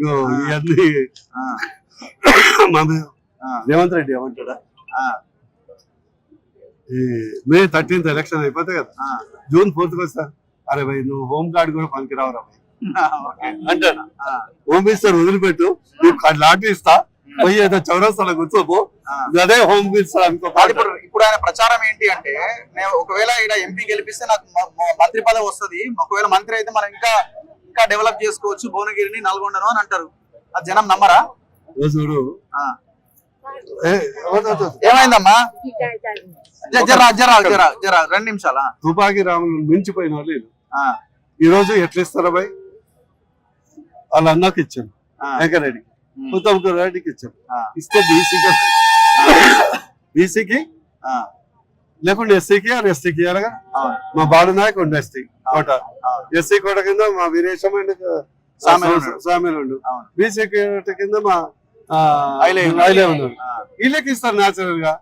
ఇవన్నీ మన రేవంత్ రెడ్డి ఏమంటాడా ఈ మే 13th ఎలక్షన్ అయిపోతే కదా జూన్ 4th వస్తా అరే భయ్ నువ్వు హోమ్ గార్డ్ కూడా పనికిరావురా అంటాడు. హోమ్ మినిస్టర్ వదిలిపెట్టు నువ్వు లాటరీ ఇస్తా పోయి ఏదో చౌరస్తాలో కూర్చోపో అదే హోమ్ మినిస్టర్ అనుకో. ఇప్పుడు ఆయన ప్రచారం ఏంటి అంటే నేను ఒకవేళ ఇక్కడ ఎంపీ గెలిపిస్తే నాకు మంత్రి పదవి వస్తుంది, ఒకవేళ మంత్రి అయితే మనం ఇంకా ఇంకా డెవలప్ చేసుకోవచ్చు భువనగిరిని నల్గొండను అని అంటారు. అది జనం నమ్మరా? చూడు ఏమైందమ్మా జరా జరా జరా జరా 2 నిమిషాలా. తుపాకీ రాములు మించిపోయిన వాళ్ళు ఈ రోజు ఎట్లా ఇస్తారా భయ్? వాళ్ళ అన్నకి ఇచ్చాను, వెంకరెడ్డికి, ఉత్తమ్ రెడ్డికి ఇచ్చాను. ఇస్తే బీసీకి లేకుండా ఎస్సీకి అని ఎస్టీకి ఇవ్వాలగా. మా బాలు నాయక్ ఉండు ఎస్టీ కోట, ఎస్సీ కోట కింద మా వీరేశం అండ్ సామెలు ఉండు, బీసీ కోట కింద మా ఐలే ఉన్నాడు. వీళ్ళకి ఇస్తారు న్యాచురల్ గా.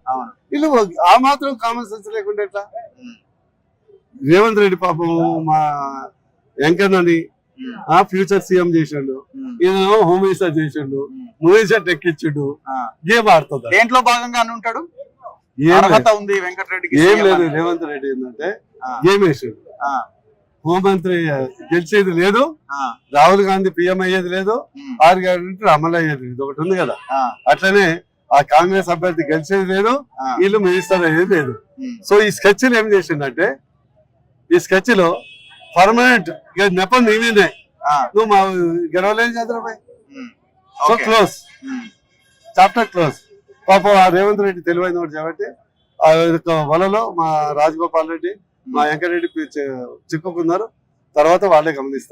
వీళ్ళు ఆ మాత్రం కామన్ సెన్స్ లేకుండా ఎట్లా? రేవంత్ రెడ్డి పాపం మా వెంకన్నని ఫ్యూచర్ సీఎం చేసిండు, ఈయన హోమ్ మినిస్టర్ చేసిండు, మూవీస్ ఎక్కించుండు, గేమ్ ఆడుతుంది. దేంట్లో భాగంగా ఉంటాడు? ఏం లేదు. రేవంత్ రెడ్డి ఏంటంటే గేమ్ వేసాడు. హోంమంత్రి గెలిచేది లేదు, రాహుల్ గాంధీ పిఎం అయ్యేది లేదు, ఆర్ గారు అమలు అయ్యేది లేదు, ఒకటి ఉంది కదా. అట్లనే ఆ కాంగ్రెస్ అభ్యర్థి గెలిచేది లేదు, వీళ్ళు మినిస్టర్ అయ్యేది లేదు. సో ఈ స్కెచ్ ఏం చేసిండంటే, ఈ స్కెచ్ లో పర్మనెంట్ నెపం నీవే, నువ్వు మా గెలవలేని చంద్రబాయ్. So close, chapter close. పాపం ఆ రేవంత్ రెడ్డి తెలివైన వాడు కాబట్టి ఆ వలలో మా రాజగోపాల్ రెడ్డి, మా వెంకరెడ్డి చిక్కుకున్నారు. తర్వాత వాళ్ళే గమనిస్తారు.